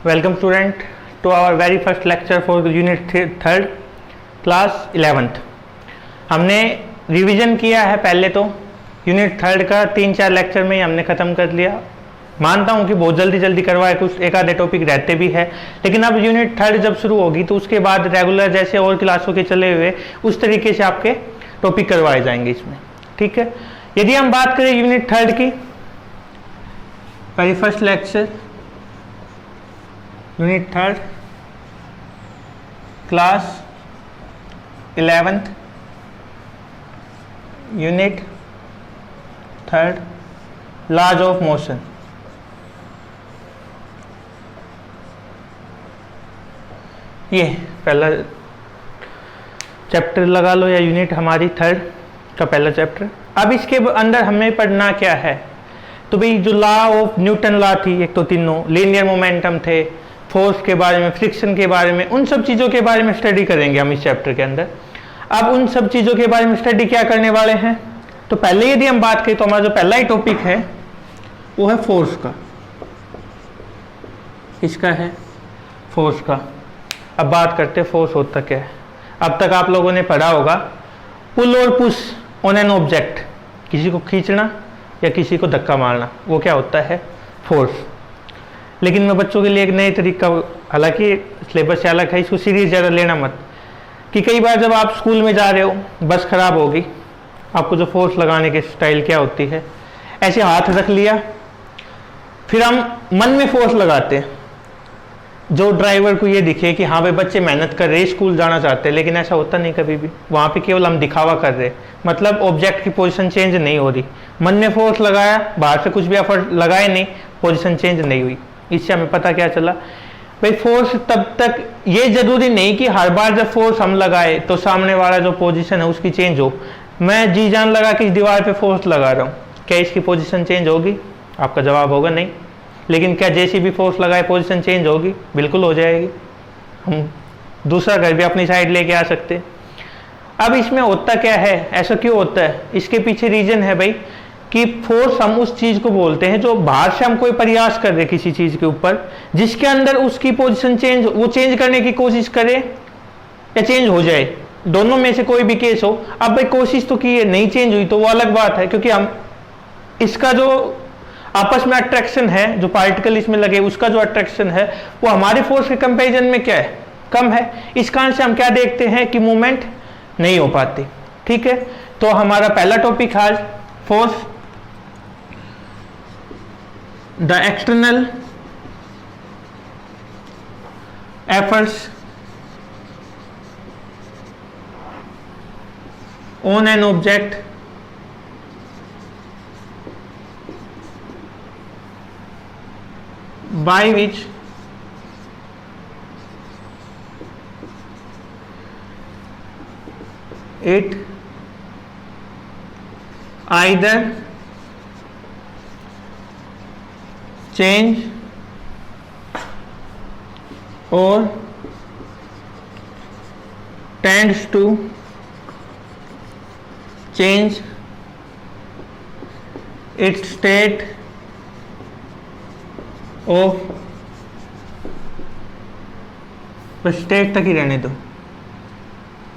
Welcome student to our very first lecture for the unit 3rd class 11th। हमने revision किया है पहले तो यूनिट 3rd का 3-4 लेक्चर में ही हमने ख़त्म कर लिया। मानता हूँ कि बहुत जल्दी करवाए, कुछ एक आधे टॉपिक रहते भी है, लेकिन अब यूनिट 3rd जब शुरू होगी तो उसके बाद रेगुलर जैसे और क्लासों के चले हुए उस तरीके से आपके टॉपिक करवाए जाएंगे इसमें, ठीक है। यदि हम बात करें यूनिट 3rd की, very first lecture unit 3rd class 11th unit 3rd laws of motion. ये पहला चैप्टर लगा लो, या यूनिट हमारी 3rd का पहला चैप्टर। अब इसके अंदर हमें पढ़ना क्या है, तो भाई जो लॉ ऑफ न्यूटन लॉ थी, एक तो तीनों लीनियर मोमेंटम थे, फोर्स के बारे में, फ्रिक्शन के बारे में, उन सब चीज़ों के बारे में स्टडी करेंगे हम इस चैप्टर के अंदर। अब उन सब चीज़ों के बारे में स्टडी क्या करने वाले हैं, तो पहले यदि हम बात करें तो हमारा जो पहला ही टॉपिक है वो है फोर्स का। किसका है? फोर्स का। अब बात करते हैं फोर्स होता क्या है। अब तक आप लोगों ने पढ़ा होगा पुल और पुश ऑन एन ऑब्जेक्ट, किसी को खींचना या किसी को धक्का मारना, वो क्या होता है? फोर्स। लेकिन मैं बच्चों के लिए एक नए तरीका, हालांकि सिलेबस से अलग है, इसको सीरियस ज़्यादा लेना मत, कि कई बार जब आप स्कूल में जा रहे हो, बस खराब होगी, आपको जो फोर्स लगाने की स्टाइल क्या होती है, ऐसे हाथ रख लिया, फिर हम मन में फोर्स लगाते हैं, जो ड्राइवर को ये दिखे कि हाँ भाई बच्चे मेहनत कर रहे, स्कूल जाना चाहते हैं, लेकिन ऐसा होता नहीं कभी भी। वहाँ पे केवल हम दिखावा कर रहे, मतलब ऑब्जेक्ट की पोजीशन चेंज नहीं हो रही। मन में फोर्स लगाया, बाहर से कुछ भी एफर्ट लगाए नहीं, पोजीशन चेंज नहीं हुई। इससे हमें पता क्या चला भाई, फोर्स तब तक, ये जरूरी नहीं कि हर बार जब फोर्स हम लगाए तो सामने वाला जो पोजीशन है उसकी चेंज हो। मैं जी जान लगा कि इस दीवार पे फोर्स लगा रहा हूँ, क्या इसकी पोजीशन चेंज होगी? आपका जवाब होगा नहीं। लेकिन क्या जैसी भी फोर्स लगाए पोजीशन चेंज होगी? बिल्कुल हो जाएगी। हम दूसरा घर भी अपनी साइड लेके आ सकते हैं। अब इसमें होता क्या है, ऐसा क्यों होता है, इसके पीछे रीजन है भाई कि फोर्स हम उस चीज को बोलते हैं जो बाहर से हम कोई प्रयास कर रहे किसी चीज के ऊपर, जिसके अंदर उसकी पोजीशन चेंज, वो चेंज करने की कोशिश करे या चेंज हो जाए, दोनों में से कोई भी केस हो। अब भाई कोशिश तो की है, नहीं चेंज हुई तो वो अलग बात है, क्योंकि हम इसका जो आपस में अट्रैक्शन है, जो पार्टिकल इसमें लगे उसका जो अट्रैक्शन है वो हमारे फोर्स के कंपैरिजन में क्या है? कम है। इस कारण से हम क्या देखते हैं कि मूवमेंट नहीं हो पाती, ठीक है। तो हमारा पहला टॉपिक आज force, the external efforts on an object by which it either change or tends to change its state of, बस स्टेट तक ही रहने दो,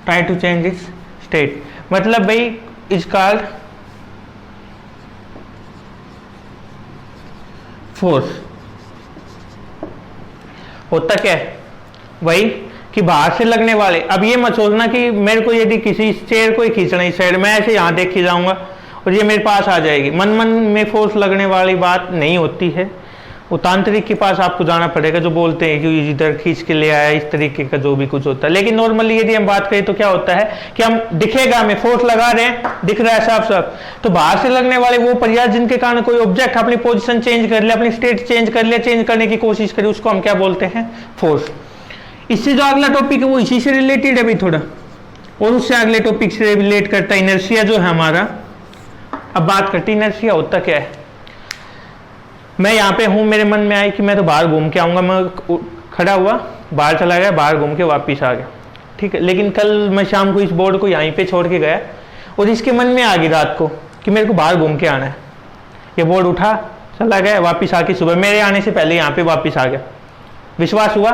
try to change its state. मतलब भाई इज कॉल्ड फोर्स। होता क्या है वही कि बाहर से लगने वाले, अब ये मत सोचना कि मेरे को यदि किसी चेयर को ही खींचना इस साइड, मैं ऐसे यहाँ देख के जाऊंगा और ये मेरे पास आ जाएगी, मन में फोर्स लगने वाली बात नहीं होती है। वो तांत्रिक के पास आपको जाना पड़ेगा, जो बोलते हैं कि इधर खींच के ले आया, इस तरीके का जो भी कुछ होता है। लेकिन नॉर्मली यदि हम बात करें तो क्या होता है कि हम दिखेगा, हमें फोर्स लगा रहे हैं, दिख रहा है साफ साफ, तो बाहर से लगने वाले वो प्रयास जिनके कारण कोई ऑब्जेक्ट अपनी पोजीशन चेंज कर ले, अपनी स्टेट चेंज कर ले, चेंज करने की कोशिश करे, उसको हम क्या बोलते हैं? फोर्स। इससे जो अगला टॉपिक है वो इसी से रिलेटेड है भाई थोड़ा, और उससे अगले टॉपिक से रिलेट करता है, इनर्शिया जो है हमारा। अब बात करते हैं इनर्शिया होता क्या है। मैं यहाँ पे हूँ, मेरे मन में आई कि मैं तो बाहर घूम के आऊँगा, मैं खड़ा हुआ, बाहर चला गया, बाहर घूम के वापस आ गया, ठीक है। लेकिन कल मैं शाम को इस बोर्ड को यहीं पे छोड़ के गया और इसके मन में आ गई रात को कि मेरे को बाहर घूम के आना है। ये बोर्ड उठा, चला गया, वापस आके सुबह मेरे आने से पहले यहाँ पे वापस आ गया, विश्वास हुआ?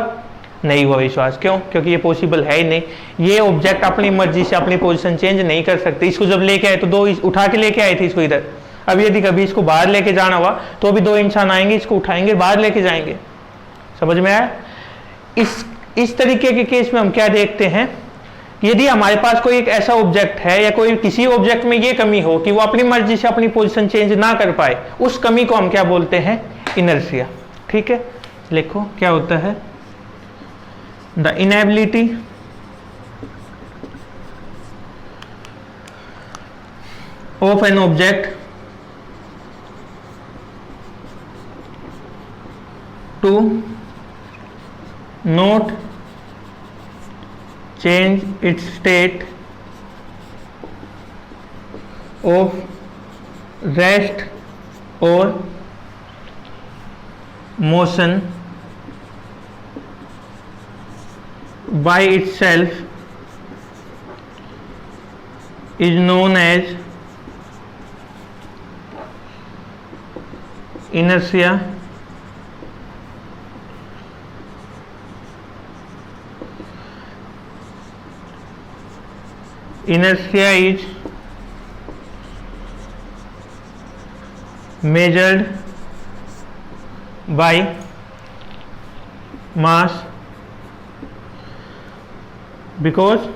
नहीं हुआ विश्वास। क्यों? क्योंकि ये पॉसिबल है ही नहीं। ये ऑब्जेक्ट अपनी मर्जी से अपनी पोजीशन चेंज नहीं कर सकते। इसको जब लेके आए तो दो उठा के लेके आए थे इसको इधर। अब यदि कभी इसको बाहर लेके जाना हुआ तो अभी दो इंसान आएंगे, इसको उठाएंगे, बाहर लेके जाएंगे। समझ में आया? इस तरीके के केस में हम क्या देखते हैं, यदि हमारे पास कोई एक ऐसा ऑब्जेक्ट है या कोई किसी ऑब्जेक्ट में ये कमी हो कि वो अपनी मर्जी से अपनी पोजीशन चेंज ना कर पाए, उस कमी को हम क्या बोलते हैं? इनर्शिया। ठीक है, लिखो क्या होता है? The inability of an object to not change its state of rest or motion by itself is known as inertia. Inertia is measured by mass because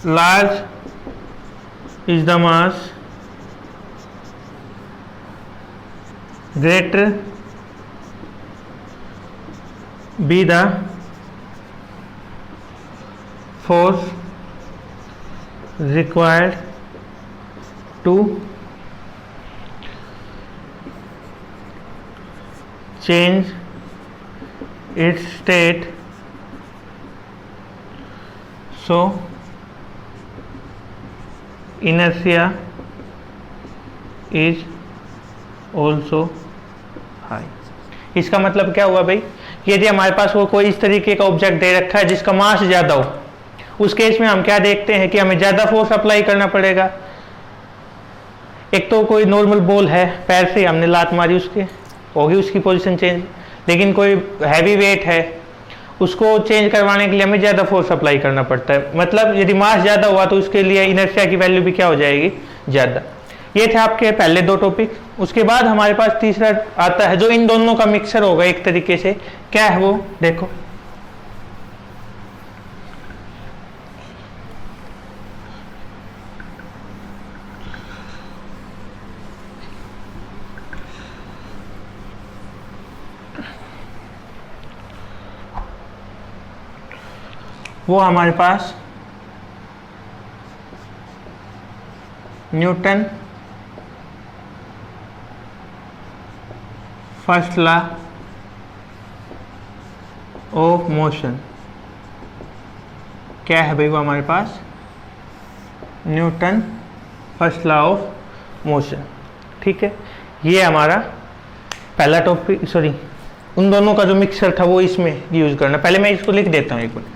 large is the mass, greater be the force required to change its state. So inertia is also high. इसका मतलब क्या हुआ भाई? यदि हमारे पास वो कोई इस तरीके का ऑब्जेक्ट दे रखा है जिसका मास ज्यादा हो, उस केस में हम क्या देखते हैं कि हमें ज्यादा फोर्स अप्लाई करना पड़ेगा। एक तो कोई नॉर्मल बॉल है, पैर से हमने लात मारी, उसके होगी उसकी पोजीशन चेंज। लेकिन कोई हैवी वेट है, उसको चेंज करवाने के लिए हमें ज्यादा फोर्स अप्लाई करना पड़ता है। मतलब यदि मास ज्यादा हुआ तो उसके लिए इनर्शिया की वैल्यू भी क्या हो जाएगी? ज्यादा। ये थे आपके पहले दो टॉपिक। उसके बाद हमारे पास तीसरा आता है जो इन दोनों का मिक्सर होगा एक तरीके से। क्या है वो? देखो, वो हमारे पास Newton first law of motion. क्या है भाई वो हमारे पास? Newton first law of motion. ठीक है, ये हमारा पहला टॉपिक। सॉरी, उन दोनों का जो मिक्सर था वो इसमें यूज करना। पहले मैं इसको लिख देता हूँ एक बार।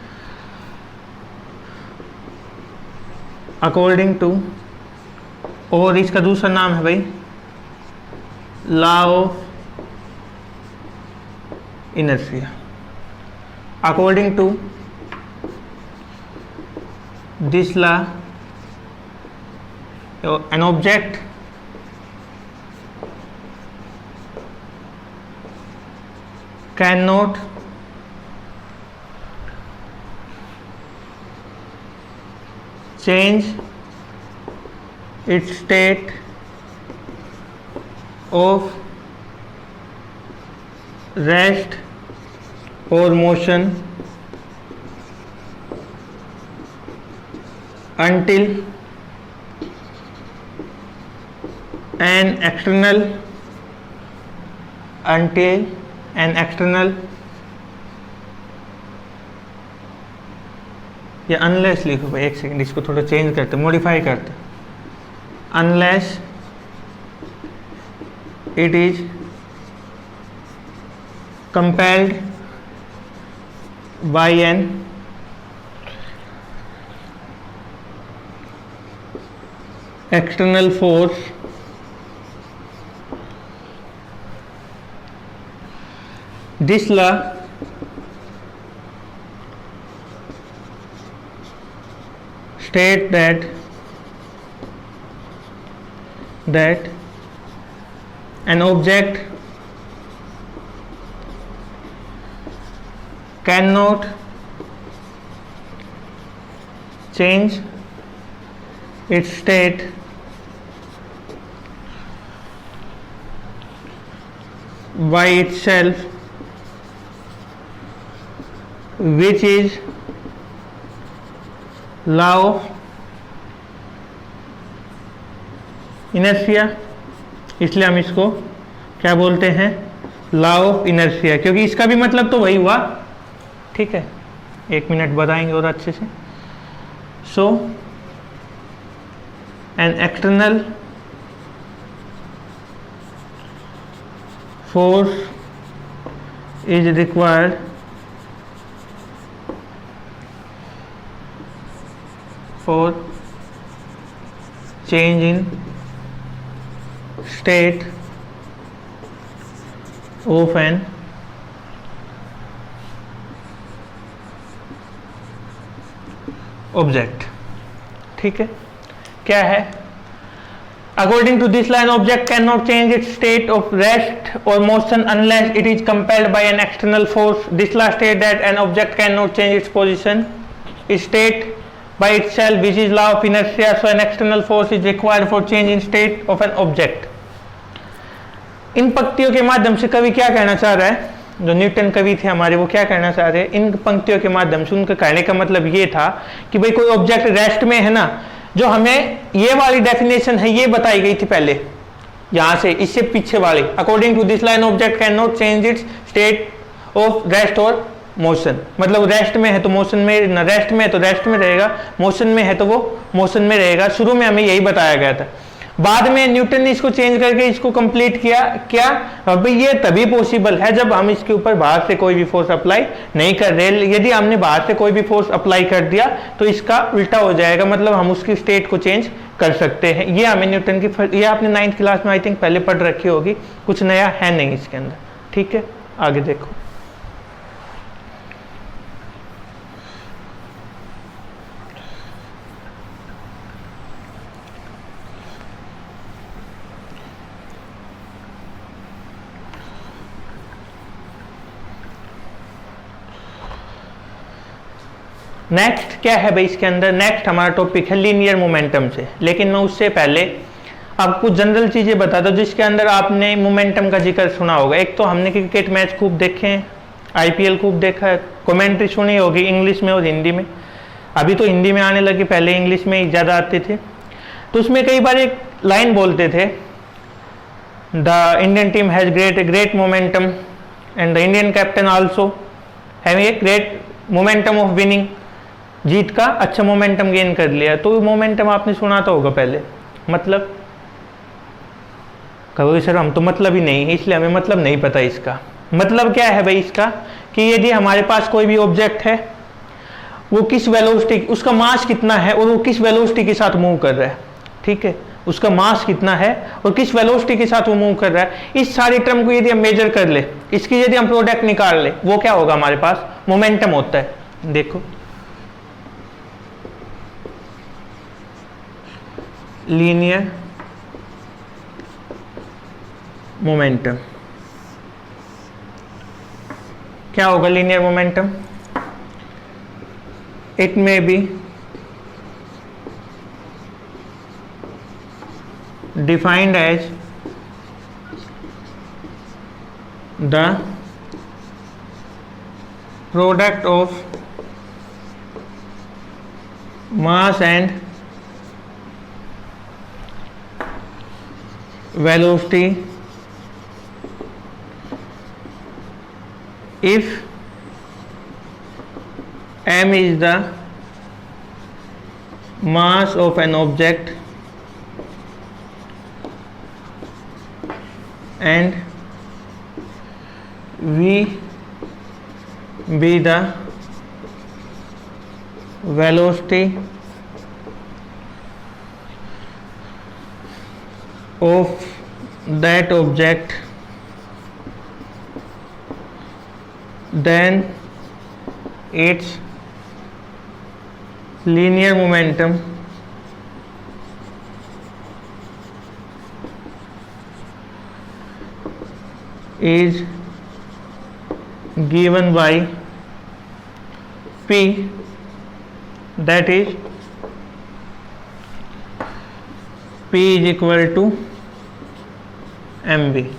अकॉर्डिंग टू, और इसका दूसरा नाम है भाई law of inertia. According to this law, an object can not change its state of rest or motion until an external या अनलेस लिखो भाई, एक सेकंड, इसको थोड़ा चेंज करते, मॉडिफाई करते। Unless it is compelled bye N external force this law state that an object cannot change its state by itself, which is law of inertia. इसलिए हम इसको क्या बोलते हैं, लॉ ऑफ इनर्शिया, क्योंकि इसका भी मतलब तो वही हुआ। ठीक है, 1 मिनट बताएंगे और अच्छे से। So an external force is required for change in state of an object। ठीक है, क्या है? According to this law, an object cannot change its state of rest or motion unless it is compelled by an external force. This law states that an object cannot change its position, its state by itself, which is law of inertia. So an external force is required for change in state of an object। इन पंक्तियों के माध्यम से कवि क्या कहना चाह रहा है, जो न्यूटन कवि थे हमारे, वो क्या कहना चाह रहे हैं इन पंक्तियों के माध्यम से? उनका कहने का मतलब ये था कि भाई कोई ऑब्जेक्ट रेस्ट में है ना, जो हमें ये वाली डेफिनेशन है ये बताई गई थी पहले, यहां से इससे पीछे वाली। According to this line object can not change its state of rest और मोशन। मतलब रेस्ट में है तो मोशन में, न रेस्ट में है तो रेस्ट में रहेगा, मोशन में है तो वो मोशन में रहेगा। शुरू में हमें यही बताया गया था। बाद में न्यूटन ने इसको चेंज करके इसको कंप्लीट किया। क्या भाई, ये तभी पॉसिबल है जब हम इसके ऊपर बाहर से कोई भी फोर्स अप्लाई नहीं कर रहे। यदि हमने बाहर से कोई भी फोर्स अप्लाई कर दिया तो इसका उल्टा हो जाएगा, मतलब हम उसकी स्टेट को चेंज कर सकते हैं। ये हमें न्यूटन की, ये आपने 9th क्लास में आई थिंक पहले पढ़ रखी होगी, कुछ नया है नहीं इसके अंदर। ठीक है, आगे देखो। नेक्स्ट क्या है भाई इसके अंदर? नेक्स्ट हमारा टॉपिक है लीनियर मोमेंटम से। लेकिन मैं उससे पहले आपको जनरल चीज़ें बता दूं जिसके अंदर आपने मोमेंटम का जिक्र सुना होगा। एक तो हमने क्रिकेट मैच खूब देखे हैं, IPL खूब देखा है, कमेंट्री सुनी होगी इंग्लिश में और हिंदी में। अभी तो हिंदी में आने लगी, पहले इंग्लिश में ही ज़्यादा आते थे। तो उसमें कई बार एक लाइन बोलते थे, the Indian team has great momentum and the Indian captain also have a great momentum of winning. जीत का अच्छा मोमेंटम गेन कर लिया। तो मोमेंटम आपने सुना तो होगा पहले। मतलब कहोगे सर हम तो मतलब ही नहीं है, इसलिए हमें मतलब नहीं पता इसका। मतलब क्या है भाई इसका, कि यदि हमारे पास कोई भी ऑब्जेक्ट है, वो किस वेलोसिटी, उसका मास कितना है और वो किस वेलोसिटी के साथ मूव कर रहा है। ठीक है, उसका मास कितना है और किस वेलोसिटी के साथ वो मूव कर रहा है, इस सारी टर्म को यदि हम मेजर कर ले, इसकी यदि हम प्रोडक्ट निकाल ले, वो क्या होगा हमारे पास? मोमेंटम होता है। देखो लीनियर मोमेंटम क्या होगा? Linear momentum, it may be defined as the product of mass and velocity if m is the mass of an object and v be the velocity of that object then its linear momentum is given by P, that is P is equal to mv.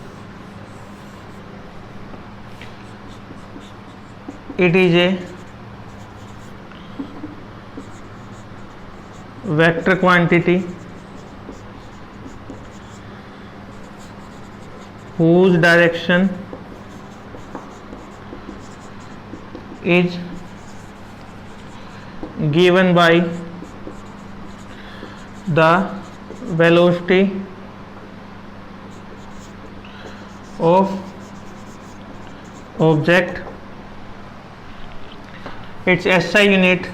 It is a vector quantity whose direction is given by the velocity of object. Its SI unit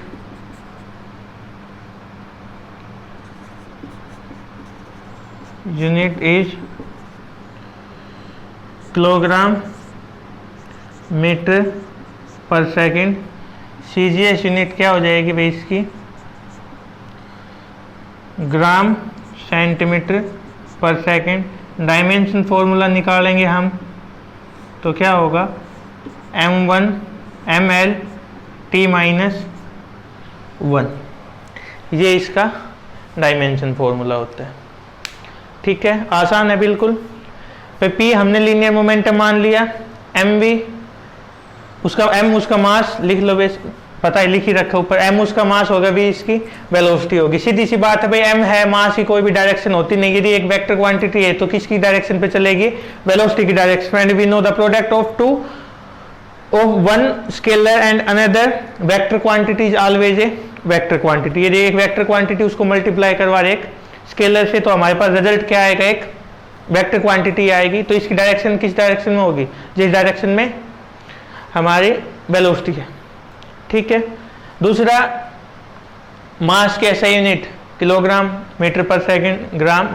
is kilogram metre per second. CGS unit क्या हो जाएगी भाई इसकी? Gram centimetre per second. Dimension formula निकालेंगे हम तो क्या होगा? m1 ml t minus 1. ये इसका डायमेंशन फॉर्मूला होता है. ठीक है, आसान है बिल्कुल. पे P हमने लीनियर मोमेंटम मान लिया. mv उसका m उसका मास लिख लो, बेस पता है, लिख ही रखा ऊपर. m उसका मास होगा, v इसकी वेलोसिटी होगी. सीधी सी बात है भाई, m है, मास की कोई भी डायरेक्शन होती नहीं. यदि एक वेक्टर क्वांटिटी है तो किसकी डायरेक्शन पे चलेगी? वेलोसिटी की direction. And we know the product of two of one scalar and another vector quantity is always a vector quantity. यदि एक वेक्टर क्वांटिटी उसको मल्टीप्लाई करवा रहे एक स्केलर से तो हमारे पास रिजल्ट क्या आएगा? एक वेक्टर क्वांटिटी आएगी. तो इसकी डायरेक्शन किस डायरेक्शन में होगी? जिस डायरेक्शन में हमारी वेलोसिटी है. ठीक है. दूसरा, मास के SI unit kilogram metre per second ग्राम,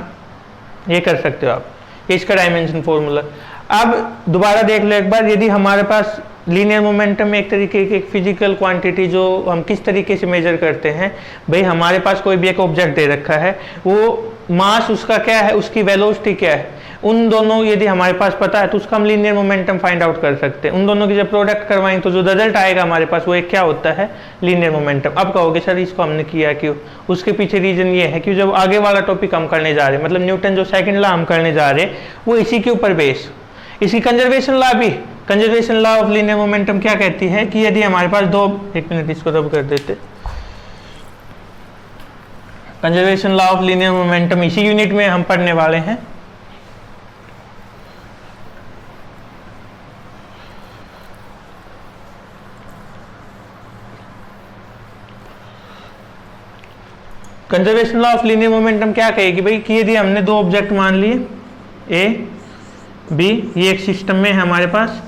ये कर सकते हो आप. इसका डायमेंशन फॉर्मूला. अब दोबारा देख लो एक बार. यदि हमारे पास लीनियर मोमेंटम एक तरीके की फिजिकल क्वांटिटी जो हम किस तरीके से मेजर करते हैं, भाई हमारे पास कोई भी एक ऑब्जेक्ट दे रखा है, वो मास उसका क्या है, उसकी वेलोसिटी क्या है, उन दोनों यदि हमारे पास पता है तो उसका हम लीनियर मोमेंटम फाइंड आउट कर सकते हैं. उन दोनों की जब प्रोडक्ट करवाएं तो जो रिजल्ट आएगा हमारे पास वो एक क्या होता है? Linear momentum. अब कहोगे सर इसको हमने किया क्यों? उसके पीछे रीजन ये है कि जब आगे वाला टॉपिक हम करने जा रहे हैं, मतलब न्यूटन जो सेकंड लॉ हम करने जा रहे हैं, वो इसी के ऊपर बेस. इसकी कंजर्वेशन लॉ भी, conservation law of linear momentum क्या कहती है कि यदि हमारे पास दो, एक मिनट इसको रब कर देते. Conservation law of linear momentum इसी यूनिट में हम पढ़ने वाले हैं. Conservation law of linear momentum क्या कहेगी भाई कि यदि हमने दो ऑब्जेक्ट मान लिए ए बी, ये एक सिस्टम में है हमारे पास,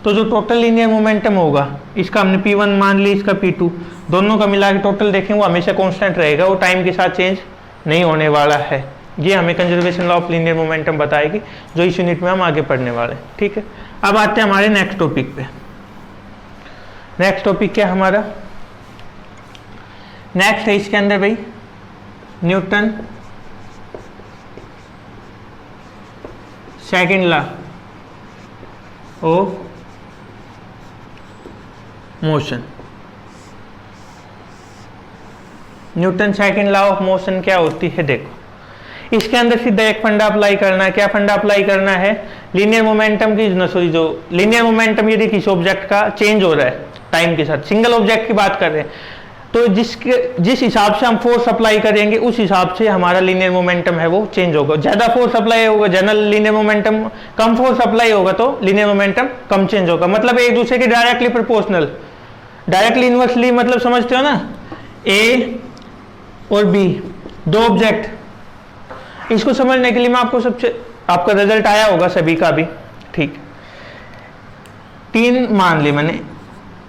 तो जो टोटल लीनियर मोमेंटम होगा, इसका हमने P1 मान लिया, इसका P2, दोनों का मिला के टोटल देखें वो हमेशा कांस्टेंट रहेगा, वो टाइम के साथ चेंज नहीं होने वाला है. ये हमें conservation law of linear momentum बताएगी, जो इस यूनिट में हम आगे पढ़ने वाले हैं. ठीक है. अब आते हैं हमारे नेक्स्ट टॉपिक पे. नेक्स्ट टॉपिक क्या हमारा? नेक्स्ट है इसके अंदर भाई Newton second law of motion. Newton second law of motion क्या होती है? देखो, इसके अंदर सीधा एक फंडा अप्लाई करना है. क्या फंडा अप्लाई करना है? लीनियर मोमेंटम की जो लीनियर मोमेंटम यदि किसी ऑब्जेक्ट का चेंज हो रहा है टाइम के साथ, सिंगल ऑब्जेक्ट की बात कर रहे हैं, तो जिस हिसाब से हम फोर्स अप्लाई करेंगे उस हिसाब से हमारा लीनियर मोमेंटम है वो चेंज होगा. ज्यादा फोर्स अप्लाई होगा जनरल लीनियर मोमेंटम, कम फोर्स अप्लाई होगा तो लीनियर मोमेंटम कम चेंज होगा. मतलब एक दूसरे के डायरेक्टली प्रोपोर्शनल. डायरेक्टली इनवर्सली मतलब समझते हो ना? ए और बी दो ऑब्जेक्ट. इसको समझने के लिए मैं आपको आपका रिजल्ट आया होगा सभी का भी. ठीक, 3 मान लिए मैंने.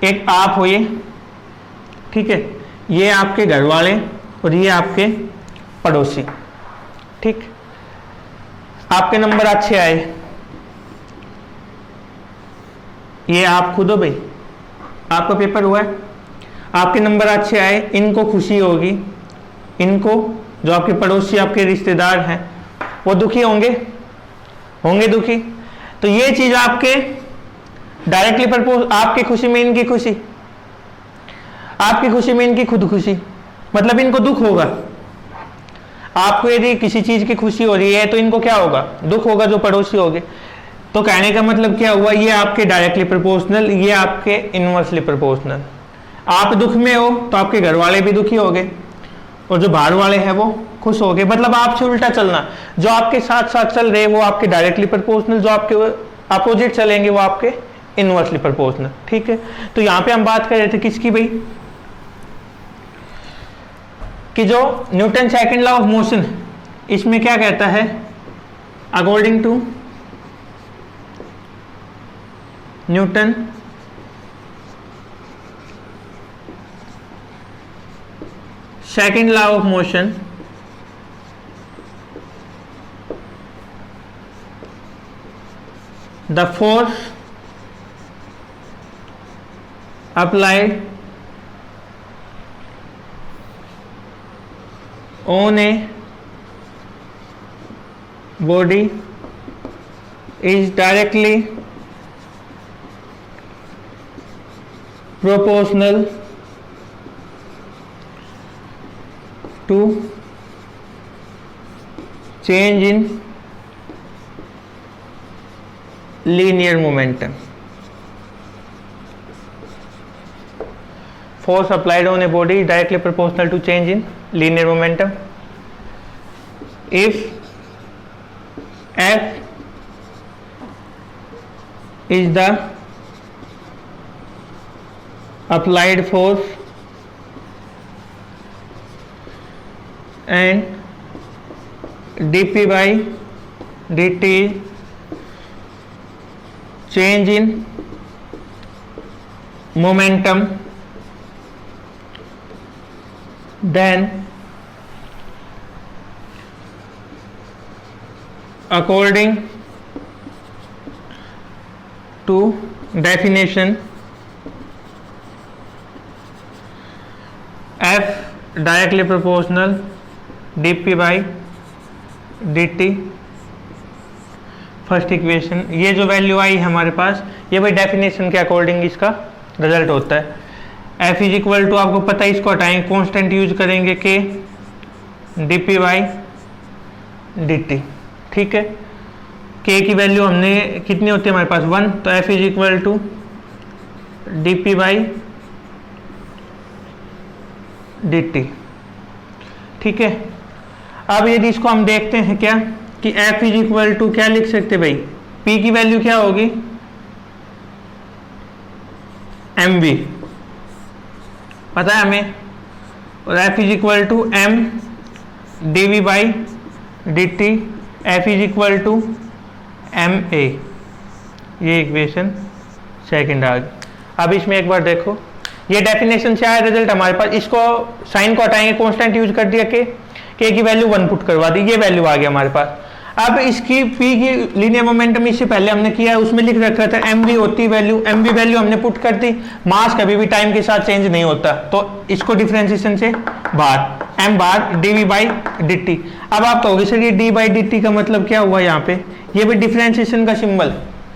एक आप हो, ये ठीक है, ये आपके घर वाले और ये आपके पड़ोसी. ठीक, आपके नंबर अच्छे आए, ये आप खुद हो भाई, आपका पेपर हुआ है, आपके नंबर अच्छे आए, इनको खुशी होगी, इनको जो आपके पड़ोसी आपके रिश्तेदार हैं वो दुखी होंगे, होंगे दुखी। तो ये चीज आपके डायरेक्टली प्रपोज, आपकी खुशी में इनकी खुशी, आपकी खुशी में इनकी खुद खुशी, मतलब इनको दुख होगा। आपको यदि किसी चीज की खुशी हो रही है तो इनको क्या होगा, दुख होगा, जो पड़ोसी होंगे। तो कहने का मतलब क्या हुआ, ये आपके डायरेक्टली प्रोपोर्शनल, ये आपके इनवर्सली प्रोपोर्शनल। आप दुख में हो तो आपके घर वाले भी दुखी हो गए और जो बाहर वाले हैं वो खुश हो गए। मतलब आपसे उल्टा चलना, जो आपके साथ साथ चल रहे वो आपके डायरेक्टली प्रोपोर्शनल, जो आपके अपोजिट चलेंगे वो आपके इनवर्सली प्रोपोर्शनल। ठीक है, तो यहां पे हम बात कर रहे थे किसकी भाई, कि जो Newton second law of motion, इसमें क्या कहता है, according to Newton second law of motion, the force applied on a body is directly proportional to change in linear momentum. Force applied on a body is directly proportional to change in linear momentum. If F is the applied force and dP by dt change in momentum, then according to definition, F directly proportional dP by dt, first equation. ये जो value आई हमारे पास, ये भाई definition के according इसका result होता है। F is equal to, आपको पता है, इसको हटाएंगे, कांस्टेंट यूज करेंगे के dP बाई dt। ठीक है, k की वैल्यू हमने कितनी होती है हमारे पास 1, तो F is equal to dP by dt। ठीक है, अब यदि इसको हम देखते हैं क्या, कि F इज इक्वल टू क्या लिख सकते भाई, P की वैल्यू क्या होगी mv, पता है हमें, और F is equal to m dv by dt, F is equal to ma। ये इक्वेशन सेकंड आ गई। अब इसमें एक बार देखो, ये डेफिनेशन से आया रिजल्ट हमारे पास, इसको साइन को हटाएंगे, कांस्टेंट यूज कर दिया, के की वैल्यू 1 पुट करवा दी, ये वैल्यू आ गया हमारे पास। अब इसकी P की लीनियर मोमेंटम इससे पहले हमने किया है, उसमें लिख रखा था mv होती वैल्यू, mv वैल्यू हमने पुट कर दी। मास कभी भी टाइम के साथ चेंज नहीं होता, तो इसको डिफरेंशिएशन से बाहर, m bar dv by dt। अब आप कहोगे सर ये d बाई dt का मतलब क्या हुआ यहाँ पे, ये भी डिफरेंशिएशन का सिंबल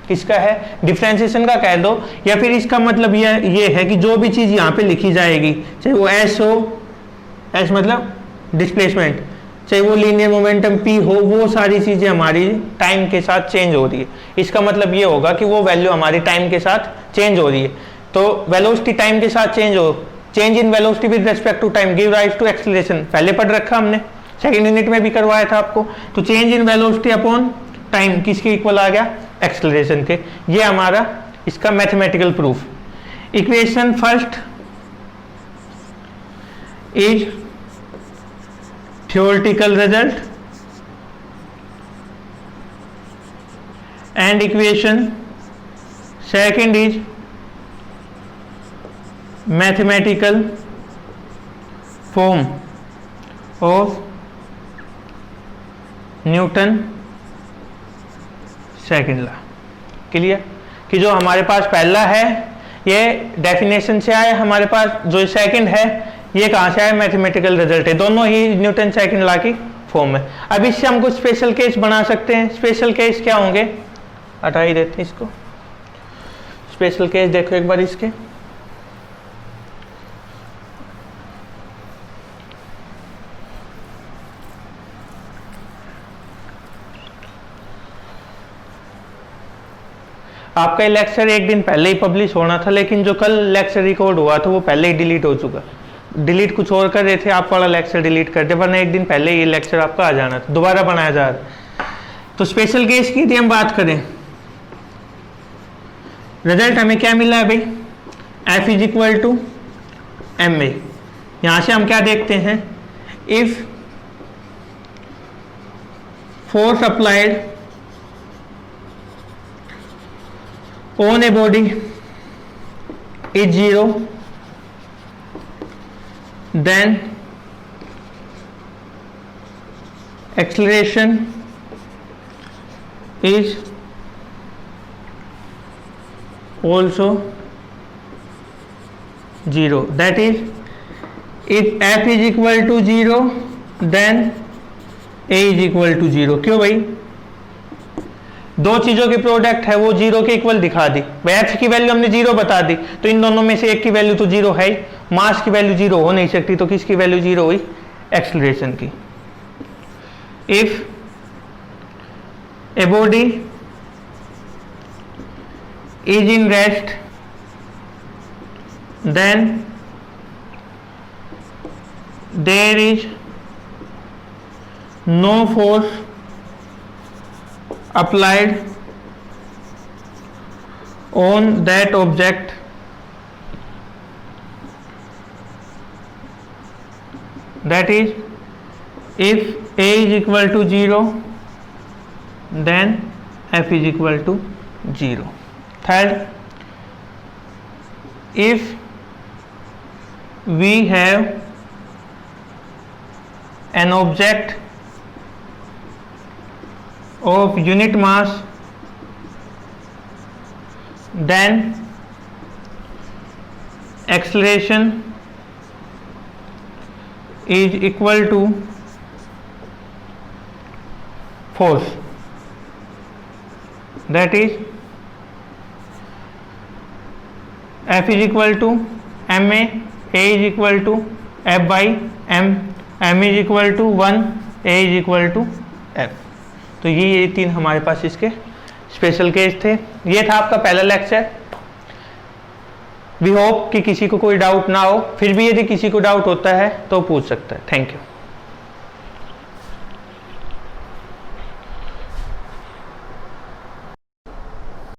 किसका है, डिफरेंशिएशन का कह दो, या फिर इसका मतलब ये है कि जो भी चीज यहाँ पे लिखी जाएगी, चाहे वो s हो, s मतलब डिस्प्लेसमेंट, चाहे वो लीनियर मोमेंटम p हो, वो सारी चीजें हमारी टाइम के साथ चेंज हो रही है। इसका मतलब ये होगा कि वो वैल्यू हमारी टाइम के साथ चेंज हो रही है। तो वेलोसिटी टाइम के साथ चेंज हो, change in velocity with respect to time give rise to acceleration, पहले पढ़ रखा हमने, सेकंड यूनिट में भी करवाया था आपको। तो change in velocity upon time किसके इक्वल आ गया, एक्सेलरेशन के। ये हमारा इसका mathematical proof. Equation first is theoretical result and equation second is mathematical form of Newton second law. Clear, कि जो हमारे पास पहला है ये डेफिनेशन से आया हमारे पास, जो सेकंड है ये कहाँ से आया, मैथमेटिकल रिजल्ट है, दोनों ही न्यूटन सेकंड लॉ की फॉर्म है। अब इससे हम कुछ स्पेशल केस बना सकते हैं। स्पेशल केस क्या होंगे, हटा ही देते हैं इसको। स्पेशल केस देखो एक बार इसके, आपका ये लेक्चर एक दिन पहले ही पब्लिश होना था, लेकिन जो कल लेक्चर रिकॉर्ड हुआ था वो पहले ही डिलीट हो चुका। डिलीट कुछ और कर रहे थे, आप वाला लेक्चर डिलीट कर दे, वरना एक दिन पहले ये लेक्चर आपका आ जाना था, दोबारा बनाया जा रहा है। तो स्पेशल केस की यदि हम बात करें, रिजल्ट हमें क्या मिला है भाई, F is equal to m a. यहां से हम क्या देखते हैं, if force applied on a body is 0, then acceleration is also 0. That is, if F is equal to 0, then A is equal to 0. क्यों भाई, दो चीजों की प्रोडक्ट है वो जीरो के इक्वल दिखा दी भाई, एफ की वैल्यू हमने जीरो बता दी, तो इन दोनों में से एक की वैल्यू तो जीरो है, मास की वैल्यू जीरो हो नहीं सकती, तो किसकी वैल्यू जीरो हुई, एक्सेलरेशन की। If a body is in rest then there is no force applied on that object, that is, if A is equal to 0, then F is equal to 0. Third, if we have an object of unit mass, then acceleration is equal to force, that is, F is equal to ma, A is equal to F by m, m is equal to 1, A is equal to F। तो ये तीन हमारे पास इसके special case थे। ये था आपका पहला लेक्चर। वी होप कि किसी को कोई डाउट ना हो, फिर भी यदि किसी को डाउट होता है तो पूछ सकता है। Thank you.